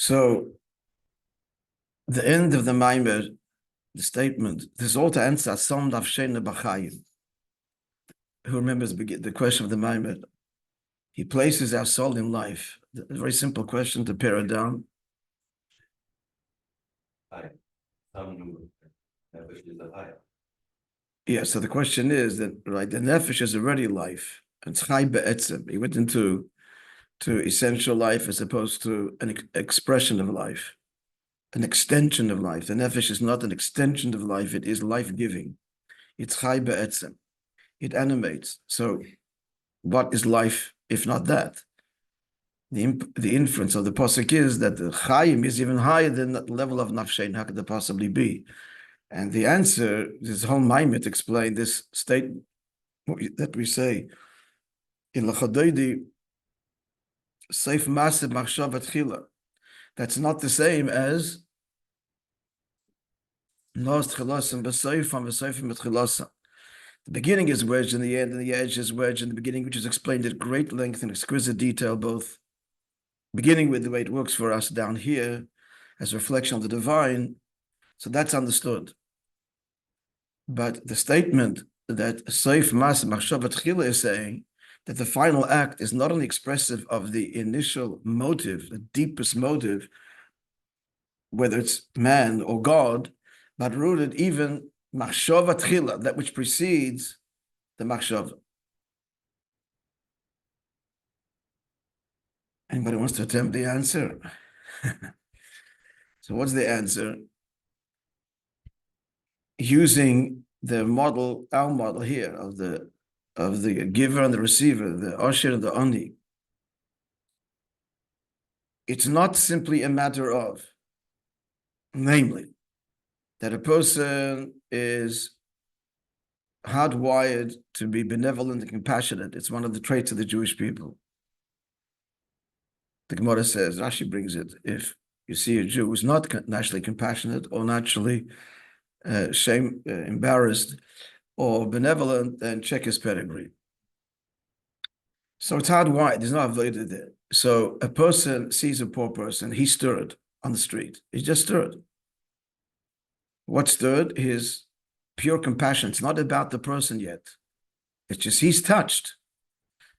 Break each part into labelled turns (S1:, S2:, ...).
S1: So the end of the Maimer, the statement, this all to answer some Nafsheinu בחיים. Who remembers the question of the Maimer? He places our soul in life. A very simple question to pare it down. Yeah, so the question is that, right, the nefesh is already life. It's chai be'etzem. He went into essential life as opposed to an expression of life, an extension of life. The nefesh is not an extension of life, it is life-giving. It's chai be'etzem. It animates. So what is life if not that? The inference of the pasuk is that the chayim is even higher than the level of nafsheinu. How could there possibly be? And the answer, this whole maimet explained this statement that we say in L'chadoidi, Seif Maseh Machshavat Chila. That's not the same as Nos Chilasam B'Seifam B'Seifim B'Chilasam. The beginning is wedged in the end, and the edge is wedged in the beginning, which is explained at great length and exquisite detail, both beginning with the way it works for us down here as a reflection of the divine. So that's understood. But the statement that Seif Maseh Machshavat Chila is saying that the final act is not only expressive of the initial motive, the deepest motive, whether it's man or God, but rooted even machshava tchila, that which precedes the machshava. Anybody wants to attempt the answer? So what's the answer? Using the model, our model here of the giver and the receiver, the Asher and the Ani. It's not simply a matter of, namely, that a person is hardwired to be benevolent and compassionate. It's one of the traits of the Jewish people. The Gemara says, Rashi brings it, if you see a Jew who's not naturally compassionate or naturally embarrassed or benevolent, then check his pedigree. So it's hardwired, there's no avodah there. So a person sees a poor person, he's stirred on the street. He's just stirred. What stirred? His pure compassion. It's not about the person yet. It's just he's touched.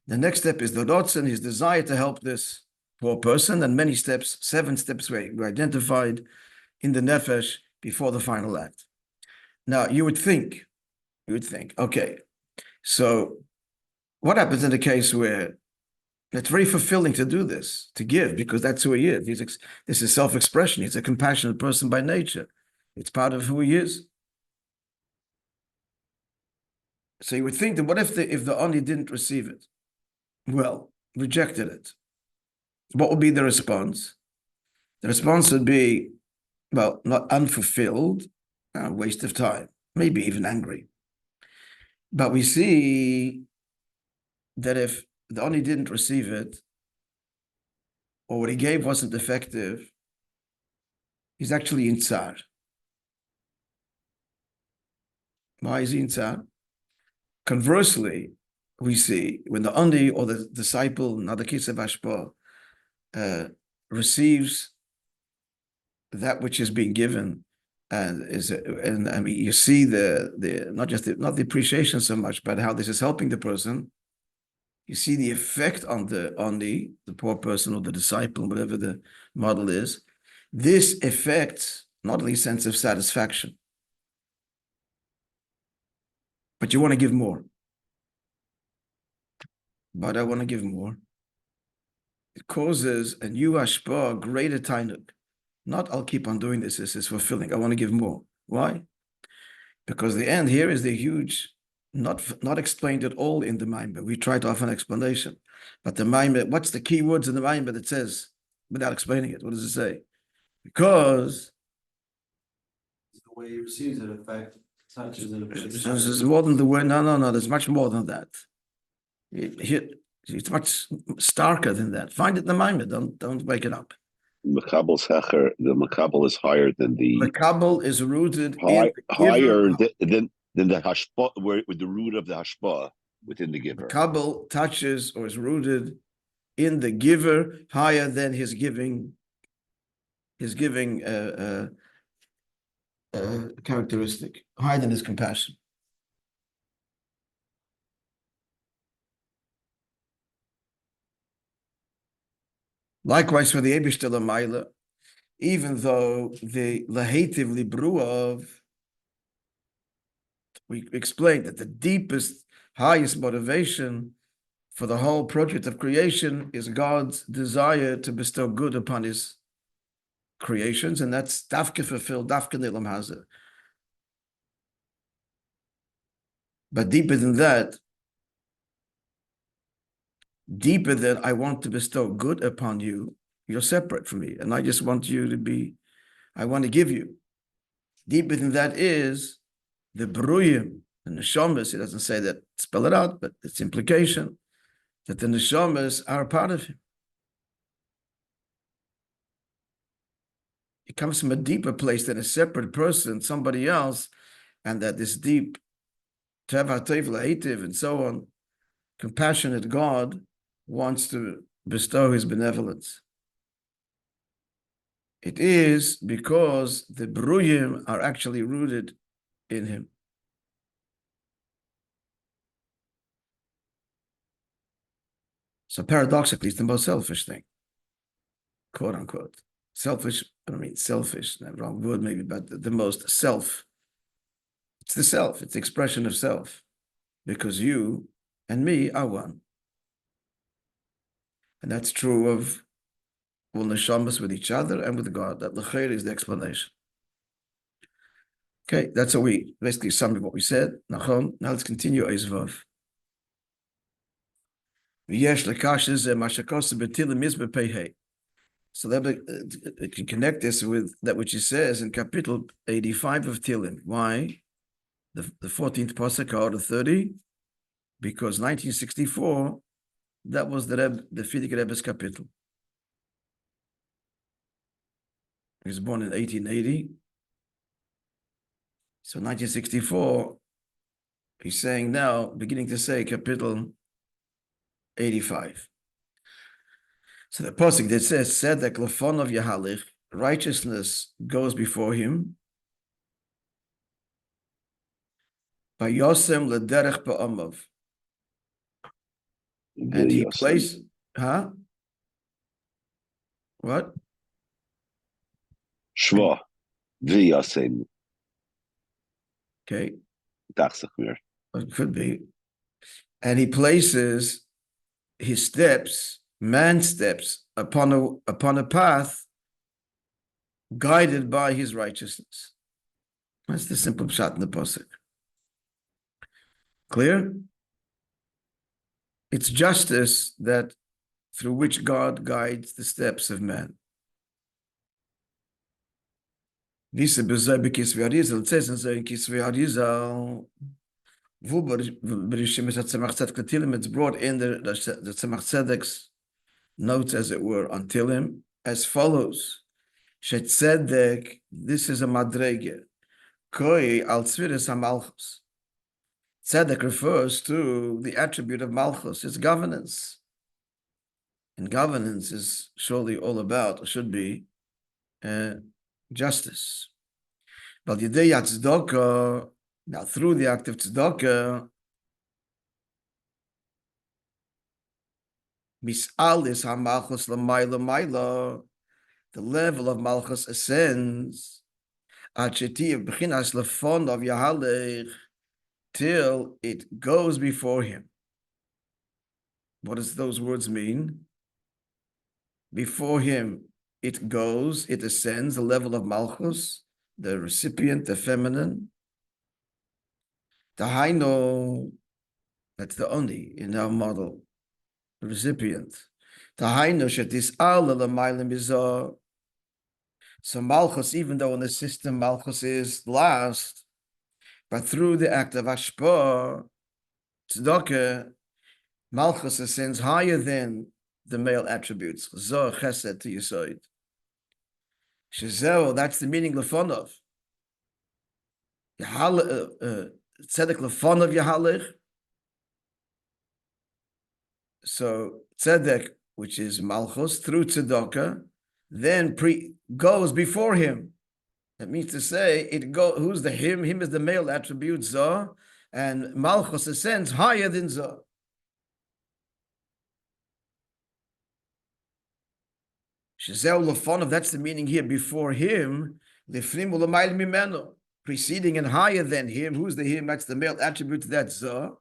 S1: The next step is the rotzen, his desire to help this poor person, and many steps, 7 steps were identified in the nefesh before the final act. Now, you would think, okay, so what happens in a case where it's very fulfilling to do this, to give, because that's who he is. This is self-expression. He's a compassionate person by nature. It's part of who he is. So you would think that what if the Ani didn't receive it? Well, rejected it. What would be the response? The response would be, well, not unfulfilled, waste of time, maybe even angry. But we see that if the Ani didn't receive it, or what he gave wasn't effective, he's actually in tsar. Why is he in tsar? Conversely, we see when the Ani or the disciple, not the case of Ashpa, receives that which is being given, and I mean, you see the not the appreciation so much, but how this is helping the person. You see the effect on the poor person or the disciple, whatever the model is. This affects not only sense of satisfaction, but you want to give more. But I want to give more. It causes a new ashpa, greater tainuk. Not I'll keep on doing this is fulfilling. I want to give more. Why? Because the end here is the huge, not explained at all in the Maimer. We try to offer an explanation. But the Maimer, what's the key words in the Maimer that says, without explaining it, what does it say? Because
S2: the way he receives it, in fact, touches it.
S1: There's more than the word. No. There's much more than that. It's much starker than that. Find it in the Maimer. Don't wake it up.
S3: Makabel Secher, the Makabel is higher than the
S1: Makabel is rooted
S3: higher than the hashpa, with the root of the hashpa within the giver.
S1: Makabel touches or is rooted in the giver higher than his giving his giving characteristic, higher than his compassion. Likewise for the Eibishter L'mayla, even though the Lahativ Libruov, we explained that the deepest, highest motivation for the whole project of creation is God's desire to bestow good upon his creations, and that's dafke fulfilled, dafke nilam hazeh. But deeper than that, deeper than I want to bestow good upon you, you're separate from me, and I just want you to be, I want to give you. Deeper than that is the bruyim, the neshamas. He doesn't say that, spell it out, but it's implication that the neshamas are a part of him. It comes from a deeper place than a separate person, somebody else, and that this deep teva tevla hativ and so on, compassionate God wants to bestow his benevolence. It is because the bruyim are actually rooted in him. So paradoxically, it's the most selfish thing, quote unquote. Selfish, I mean selfish, wrong word maybe, but the most self. It's the self, it's the expression of self, because you and me are one. And that's true of all neshamas with each other and with God. That l'cheir is the explanation. Okay, that's how we basically sum up what we said. Nachon. Now let's continue Eizvav. So that we can connect this with that which he says in Kapitel 85 of Tilim. Why? The 14th pasuk out of 30, because 1964, that was the Frierdiker Rebbe's Kapitel. He was born in 1880. So 1964, he's saying now, beginning to say Kapitel 85. So the pasuk that says, "Tzedek lefonov yahalich," righteousness goes before him. Vayosem lederech ba'amav, and he placed, what?
S3: Shva, v'yasem.
S1: Okay,
S3: It
S1: could be, and he places his steps, man's steps, upon a path guided by his righteousness. That's the simple pshat in the pasuk. Clear? It's justice that through which God guides the steps of man. It says in Kisvei Arizal, it's brought in the Tzemach Tzedek's notes, as it were, on Tilim, as follows. Shetzedek, this is a madrege. Koi al tzviris ha-malchus. Tzedek refers to the attribute of malchus, its governance. And governance is surely all about, or should be, justice. But now through the act of tzedakah, mis'alis ha-malchus l'mayla mayla, the level of malchus ascends, acheti b'chinas lefon of yahalech, till it goes before him. What does those words mean? Before him, it goes, it ascends, the level of malchus, the recipient, the feminine. The haino, that's the only in our model, the recipient. The haino shetis al l'mayla mizah. So malchus, even though in the system malchus is last, but through the act of hashpah, tzedakah, malchus ascends higher than the male attributes. Zoh chesed to yisoid. Shezeo, that's the meaning lefonov. Tzedek lefonov yahalech. So tzedek, which is malchus, through tzedakah, then goes before him. That means to say, who's the him? Him is the male attribute, Zah, and Malchus ascends higher than Zah. Shazel Lefonov, that's the meaning here, before him, Lefnim Ulamayl Mimeno, preceding and higher than him. Who's the him? That's the male attribute, that's Zah.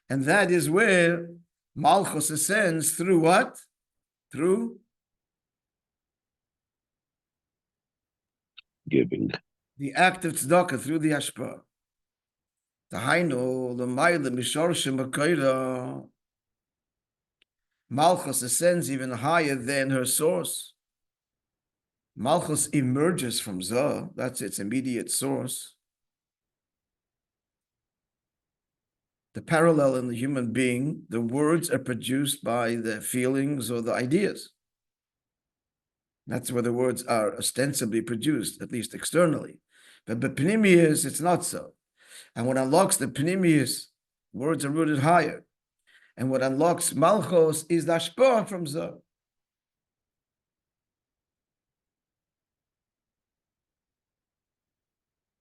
S1: And that is where Malchus ascends through what? Through
S3: Giving.
S1: the act of tzedakah, through the hashpah. Tahainu l'mayla mishorshim b'koira. Malchus ascends even higher than her source. Malchus emerges from Zah, that's its immediate source. The parallel in the human being, the words are produced by the feelings or the ideas. That's where the words are ostensibly produced, at least externally. But Pnimius, it's not so. And what unlocks the Pnimius, words are rooted higher. And what unlocks Malchus is the Hashpah from Zah.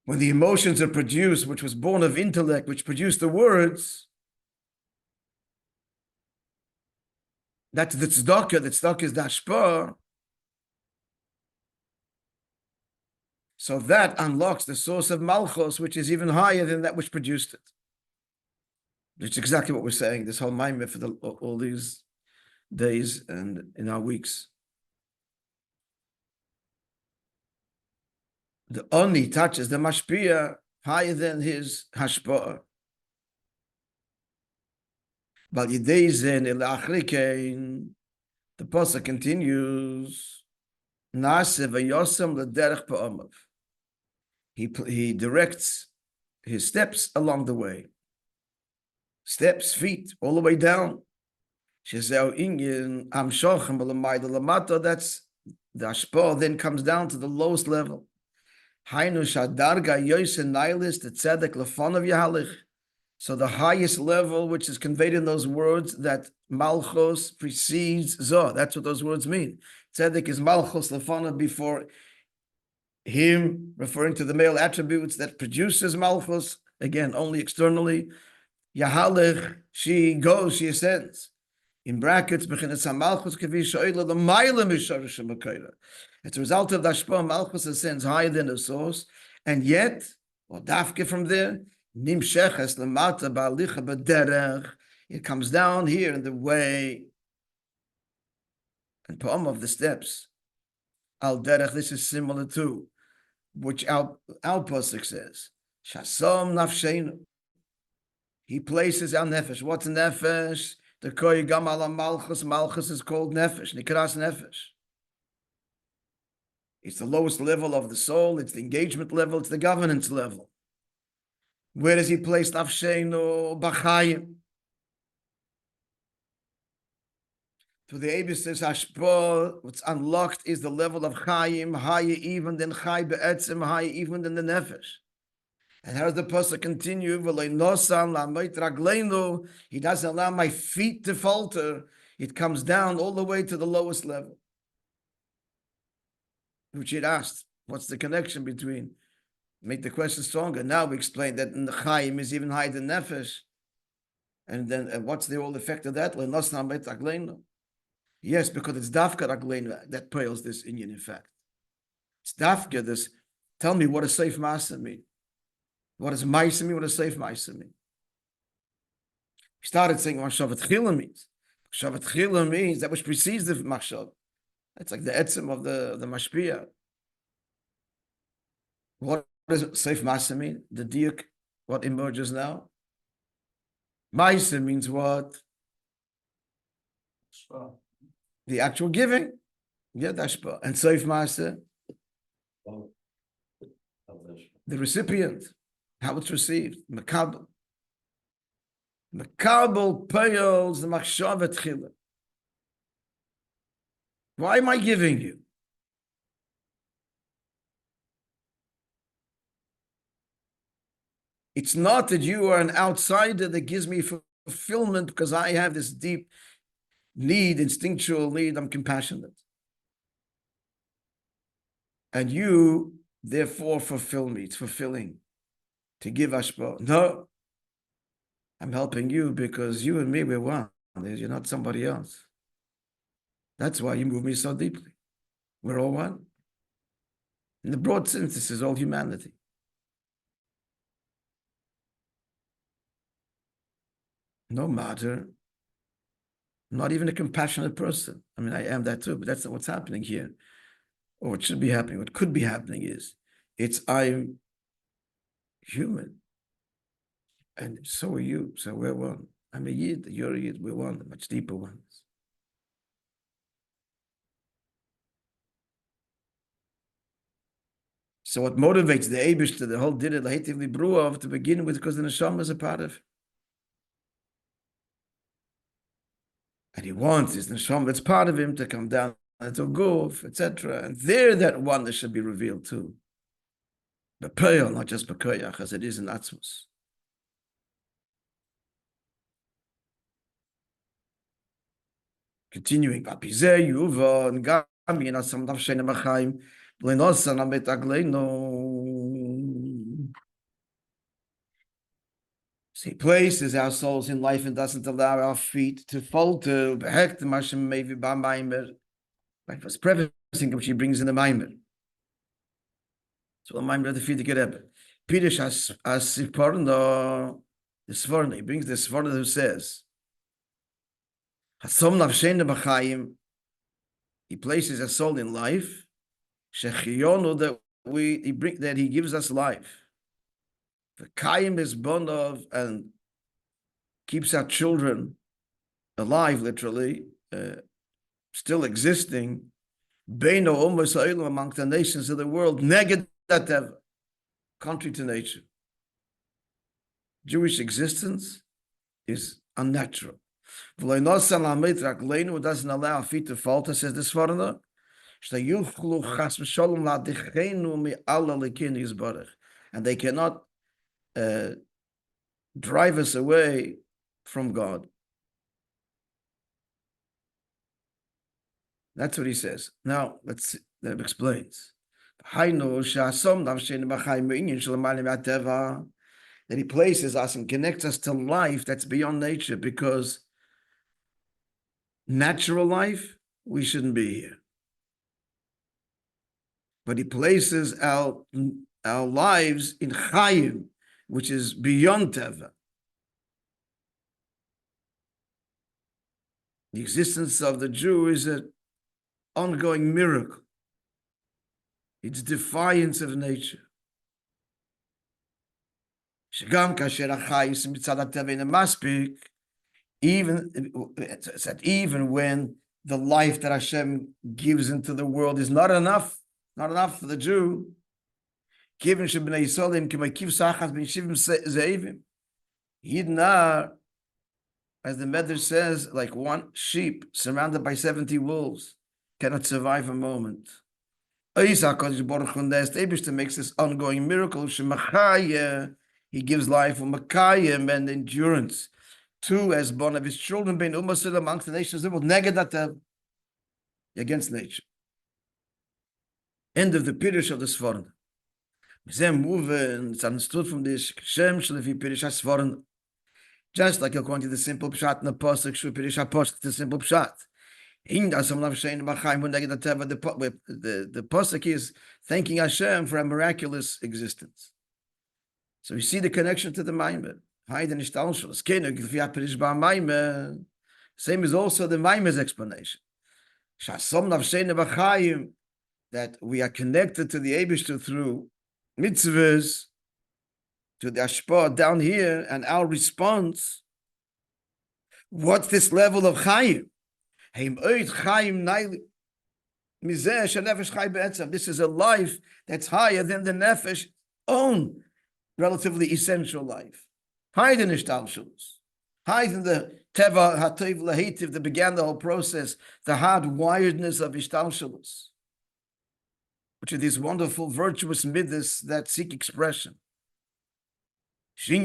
S1: When the emotions are produced, which was born of intellect, which produced the words, that's the tzedakah. The tzedakah is the hashpah. So that unlocks the source of Malchus, which is even higher than that which produced it. It's exactly what we're saying, this whole maamar for all these days and in our weeks. The Oni touches the mashpia higher than his hashpa'ah. But the pasuk continues. He directs his steps along the way. Steps, feet, all the way down. That's the hashpa'ah then comes down to the lowest level. So the highest level, which is conveyed in those words, that Malchus precedes Zah. That's what those words mean. Tzedek is Malchus Lefanav, before him, referring to the male attributes that produces Malchus, again, only externally. Yahalich, she goes, she ascends. In brackets, it's a result of the hashpah, Malchus ascends higher than the source, and yet, or dafke from there, it comes down here in the way and poem of the steps. Al derech, this is similar to which our pasuk says. Hasam Nafsheinu. He places our nefesh. What's nefesh? The koi gam ala malchus. Malchus is called nefesh. Nikras nefesh. It's the lowest level of the soul. It's the engagement level. It's the governance level. Where does he place Nafsheinu? בחיים. To the Eibus's hashpah, what's unlocked is the level of Chaim, higher even than Chai be'etzim, higher even than the nefesh. And how does the pasuk continue? He doesn't allow my feet to falter. It comes down all the way to the lowest level. Which it asked, what's the connection between? Make the question stronger. Now we explain that in the Chaim is even higher than nefesh. And then what's the whole effect of that? Yes, because it's dafka ragleinu that pales this Indian effect. It's dafka this. Tell me what a safe masa mean. What does ma'isa mean? What does safe ma'isa mean? We started saying what h'tchila means. H'tchila means that which precedes the machshav. It's like the etzim of the mashpia. What does safe ma'isa mean? The diuk, what emerges now? Ma'isa means what? The actual giving. Yeah, dashpa. And safe ma'isa? The recipient. How it's received. Makabel. Makabel pales the machshav h'tchila. Why am I giving you? It's not that you are an outsider that gives me fulfillment because I have this deep need, instinctual need, I'm compassionate. and you therefore fulfill me. It's fulfilling to give hashpah. No, I'm helping you because you and me, we're one. You're not somebody else. That's why you move me so deeply. We're all one. In the broad sense, this is all humanity. No matter, not even a compassionate person. I mean, I am that too, but that's not what's happening here. Or what should be happening, what could be happening is, I'm human. And so are you. So we're one. I'm a Yid, you're a Yid, we're one, much deeper ones. So what motivates the Eibush to the whole did it of to begin with, because the neshama is a part of it. And he wants his neshama that's part of him to come down into Guf, etc. And there that oneness should be revealed too. B'peil, not just b'koyach, as it is in Atzmus. Continuing, V'apizeh yuvon gam yin Hasam Nafsheinu בחיים, l'nosan amet agleinu. So he places our souls in life and doesn't allow our feet to falter. Like was prefacing which he brings in the Maimer. So the Maimer of the feet to get up. Pirish as Siporno, the Sforno, he brings the Sforno who says, Hasam Nafsheinu בחיים, he places a soul in life, Shechiyonu, that he gives us life. The Kayim is born of and keeps our children alive, literally, still existing. Beino almost among the nations of the world, neged that ever, contrary to nature. Jewish existence is unnatural. It doesn't allow our feet to falter, says this foreigner. And they cannot drive us away from God. That's what he says. Now, let's see, that explains. That he places us and connects us to life that's beyond nature, because natural life, we shouldn't be here. But he places our lives in Chayim, which is beyond Teva. The existence of the Jew is an ongoing miracle. It's defiance of nature. Even when the life that Hashem gives into the world is not enough for the Jew, as the Medrash says, like one sheep surrounded by 70 wolves, cannot survive a moment. Eibishter makes this ongoing miracle. He gives life for Makayim and endurance. Two, as born of his children, being umasul amongst the nations of the world, negadat against nature. End of the Pirush of the Sforno. It's understood from this Shem Shlevi Pirush HaSforno. Just like according to the simple pshat in the pasuk, Shu Pirush HaPosuk, the simple pshat. The pasuk is thanking Hashem for a miraculous existence. So we see the connection to the Maimer. Same is also the Maimer's explanation. That we are connected to the Eibishter through mitzvahs, to the Ashpah down here, and our response. What's this level of Chayim? This is a life that's higher than the Nefesh own relatively essential life. Higher than Ishtalshalus. Higher than the Teva HaTov Lahitiv that began the whole process, the hardwiredness of Ishtalshalus, which are these wonderful virtuous midas that seek expression. We're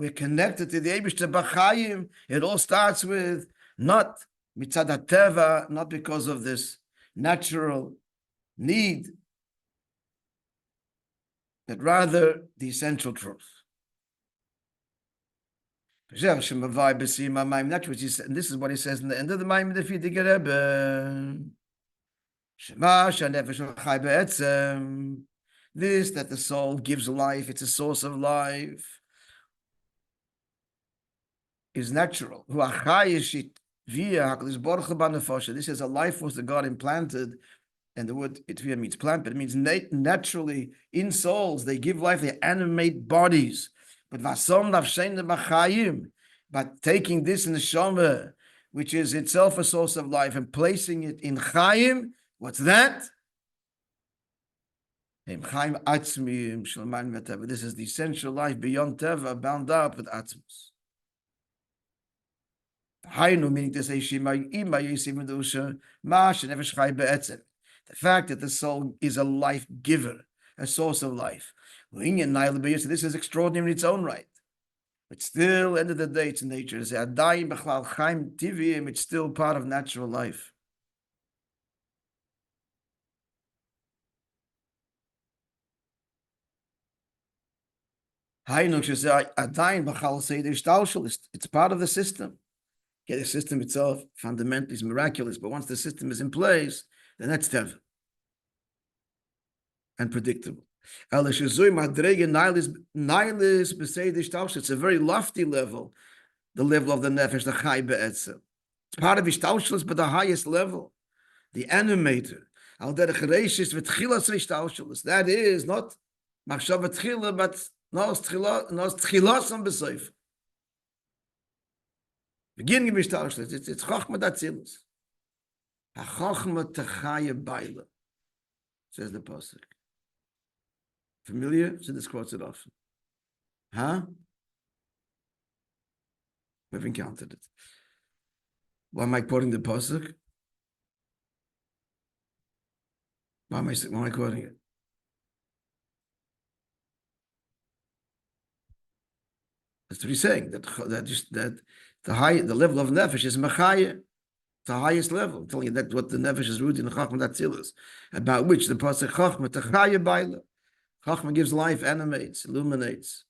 S1: connected to the Eibishter B'chayim. It all starts with not mitzad teva, not because of this natural need, but rather the essential truth. That's what he says, and this is what he says in the end of the Maimon, the Fidige Rebbe. This, that the soul gives life, it's a source of life, is natural. This is a life force that God implanted, and the word itvia means plant, but it means naturally in souls, they give life, they animate bodies. But Nafsheinu בחיים, but taking this in the neshama, which is itself a source of life, and placing it in chayim, what's that? This is the essential life beyond teva, bound up with atzmus. Meaning to say, the fact that the soul is a life giver, a source of life. This is extraordinary in its own right. But still, end of the day, it's nature. It's still part of natural life. It's part of the system. Yeah, the system itself fundamentally is miraculous, but once the system is in place, then that's teva and predictable. It's a very lofty level, the level of the nefesh, the chai be'etzem. It's part of ishtalshelus, but the highest level, the animator. That is not machshava tchila, but nos tchilasam b'seif. Beginning of ishtalshelus, it's chochma datzilus. Ha-chochma techaya baila, says the pasuk. Familiar? So this quotes it often. Huh? We've encountered it. Why am I quoting the pasuk? Why am I quoting it? That's what he's saying. That the level of nefesh is machaya, the highest level. I'm telling you that what the nefesh is rooted in chachma datzilus, about which the pasuk chachma techaya baila. Chachma gives life, animates, illuminates.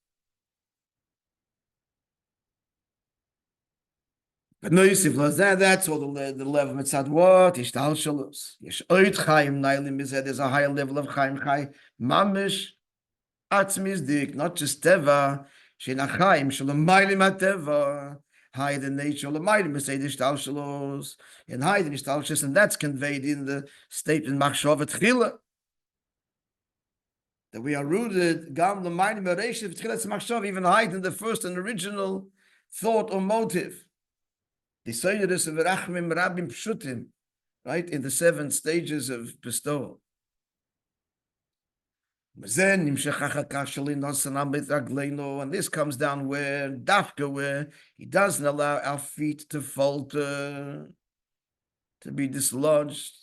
S1: But no Yosef was that's all the level of mitzad what? Ishtalshalus. Yesh oit chayim nailim is there's a higher level of chayim chay. Mamish atzmiz dik, not just teva. Shein achayim shalom mailim ateva. Higher than nature, shalom mailim is said ishtalshalus. And higher than ishtalshalus, and that's conveyed in the statement machshava tchila. That we are rooted, gam l'mayim b'reishav tchilas machshava, even higher than the first and original thought or motive. The Seyyidus of Rachmim Rabbim Pshutim, right, in the 7 stages of bestowal. And this comes down where, dafka, where he doesn't allow our feet to falter, to be dislodged.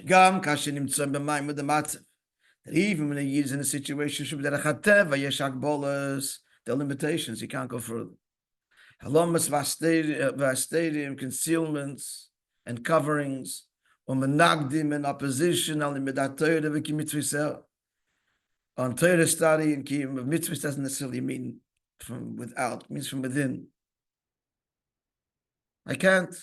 S1: That even when he is in a situation, there are limitations, he can't go further. Concealments and coverings, menagdim and opposition, on Torah study and mitzvahs doesn't necessarily mean from without, it means from within. I can't.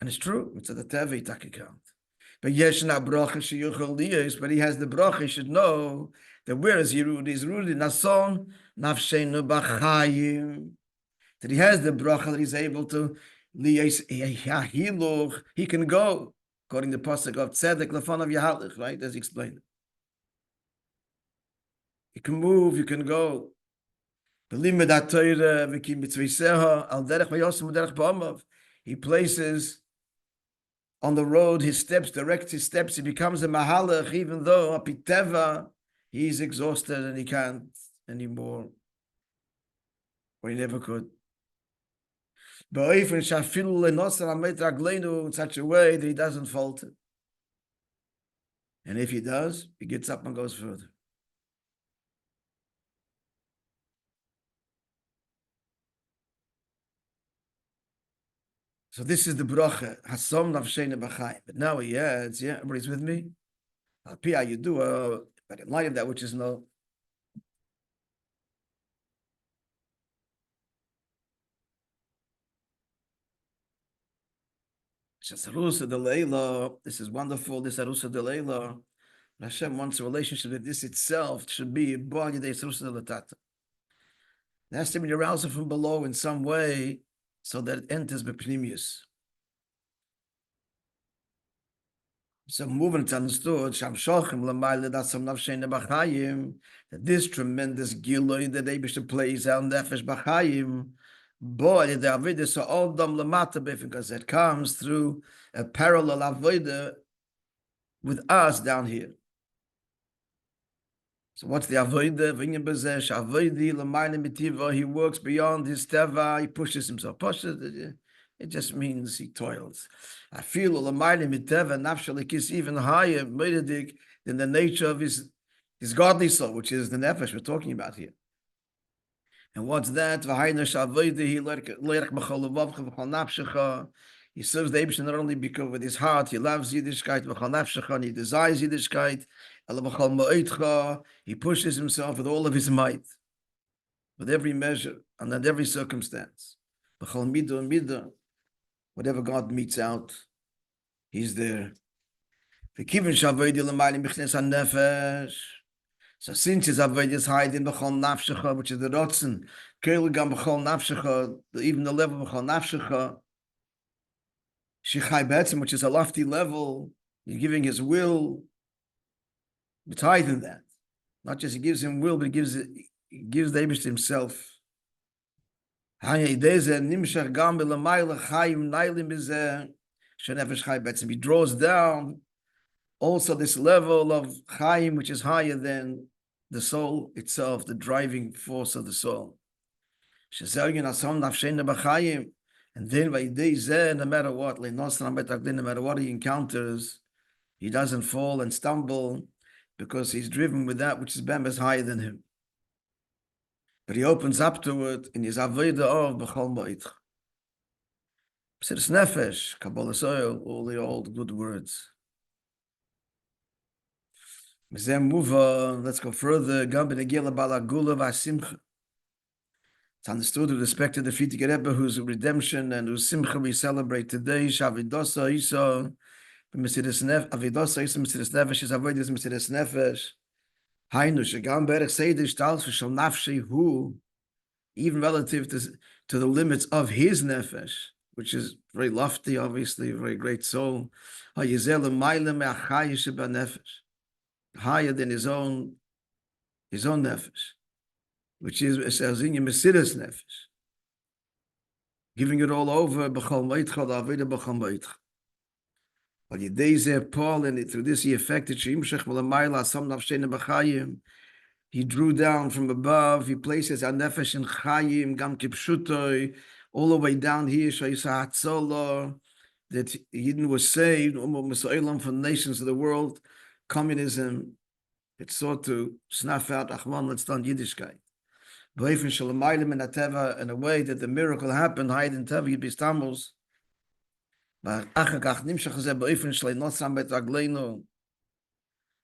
S1: And it's true. It's the teva itaki count. But yeshna bracha sheyuchal liyos, but he has the bracha. He should know that where is he rooted? He's rooted in nason nafsheinu b'chayim. That he has the bracha that he's able to liyos hiluch. He can go according to the pasuk of tzedek lefanav yahalech, right? As he explained. You can move. You can go. He places on the road his steps, directs his steps. He becomes a mahalach, even though apiteva he's exhausted and he can't anymore, or he never could. In such a way that he doesn't falter. And if he does, he gets up and goes further. So this is the bracha, Hasam Nafsheinu בחיים. But now he adds, yeah, everybody's with me? Pia, you do, but in light of that, which is no. This is wonderful. This Arusa de Leila. Hashem wants a relationship that this itself should be a body de Arusa de Latata. It has to be arousal from below in some way so that it enters Bepnimius. So moving it's understood, that this tremendous giloy that Abishah plays out Nefesh B'chaim, boy, the avodah so all dam lamata because it comes through a parallel avodah with us down here. So what's the avodah? V'inyan b'zeh avodah l'mayne mitiva. He works beyond his teva. He pushes himself. It just means he toils. I feel l'mayne miteva nafshalikis even higher meidik than the nature of his godly soul, which is the nefesh we're talking about here. And what's that? He serves the Eibusher not only because with his heart, he loves Yiddishkeit, and he desires Yiddishkeit, he pushes himself with all of his might, with every measure, and at every circumstance. Whatever God meets out, he's there. So since his avodah is hiding b'chol nafshecha, which is the rotzen, keilugam b'chol nafshecha, even the level b'chol nafshecha, shechai betzim, which is a lofty level, he's giving his will. It's higher than that. Not just he gives him will, but he gives the Eibusher himself. He draws down also this level of Chaim, which is higher than the soul itself, the driving force of the soul. And then no matter what, no matter what he encounters, he doesn't fall and stumble because he's driven with that which is higher than him. But he opens up to it in his avodah of b'chol ma'itch. Psiris nefesh, Kabbalah soil, all the old good words. Move on. Let's go further. It's understood with respect to the Frierdiker Rebbe, whose redemption and whose simcha we celebrate today. Avidosa Isa, Avidosa Isa, Mesiras Nefesh, his avodah is Mesiras Nefesh. Hainu shegam berech seidish talsu shel nafshehu, even relative to the limits of his nefesh, which is very lofty, obviously, a very great soul. Higher than his own nefesh, which is Mesiras Nefesh, giving it all over b'chol ma'itcha, the avodah b'chol ma'itcha. But Paul, and through this he affected he drew down from above, he places our nefesh in chayim, gam kipshutoi, all the way down here, that Yidden was saved, from the nations of the world. Communism, it sought to snuff out Achman, let's done Yiddishkeit. In a way that the miracle happened, hide in Teva, you'd be stumbles. And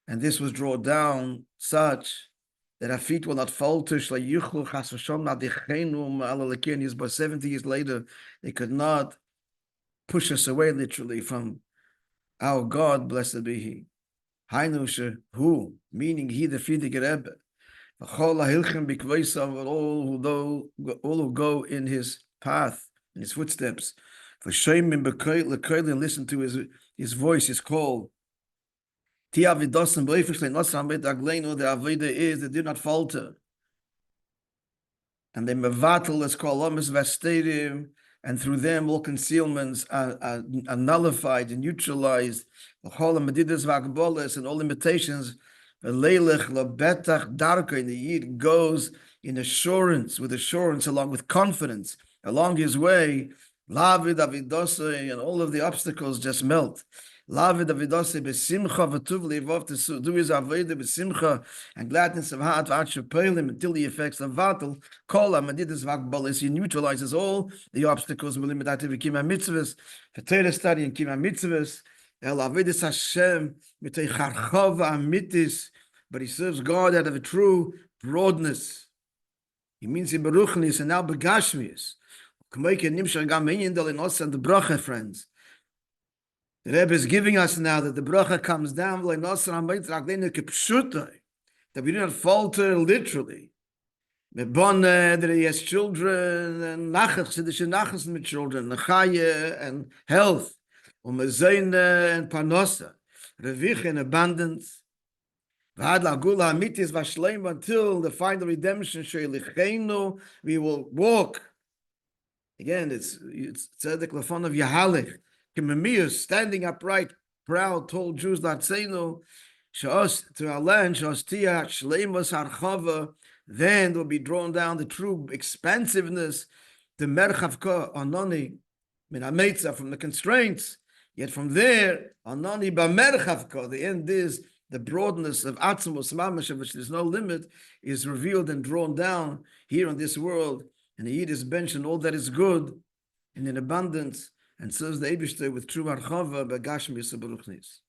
S1: this was drawn down such that our feet will not falter. 70 years later, they could not push us away literally from our God, blessed be He. Who, meaning he, the Frierdiker Rebbe, all who go in his path, in his footsteps, for and listen to his voice, his call. The avodah is they do not falter, and they mevatel, let's call them, and through them all concealments are nullified and neutralized. And all limitations. And the Yid goes in assurance, along with confidence, along his way. And all of the obstacles just melt. Love Davidose besimcha v'tuv leivov to do his avodah besimcha and gladness of heart v'at until the effects of vatal kol amadidus v'akbalis. He neutralizes all the obstacles v'limitativ v'kima mitzvahs, v'teira study and kima mitzvahs. El avedis Hashem mitei charchov amitis, but he serves God out of a true broadness. He means in beruchnis and now begashmius. K'moike nimshar gam meindel in us and the bracha, friends. The Rebbe is giving us now that the bracha comes down that we do not falter literally. That he has children and nachas with children, nechaya and health, and panosa, revich and abundance. Until the final redemption, we will walk. Again, it's tzedek lefon of Yahalech. Standing upright, proud, tall Jews, Latseinu, to our land, then will be drawn down the true expansiveness, the merchavka, anoni, minametza, from the constraints. Yet from there, anoni b'merchavka, the end is the broadness of atzmos mamash, of which there's no limit, is revealed and drawn down here on this world. And the Yid is mentioned all that is good and in abundance. And serves the Eibishter with true archava b'gashmis u'beruchnis.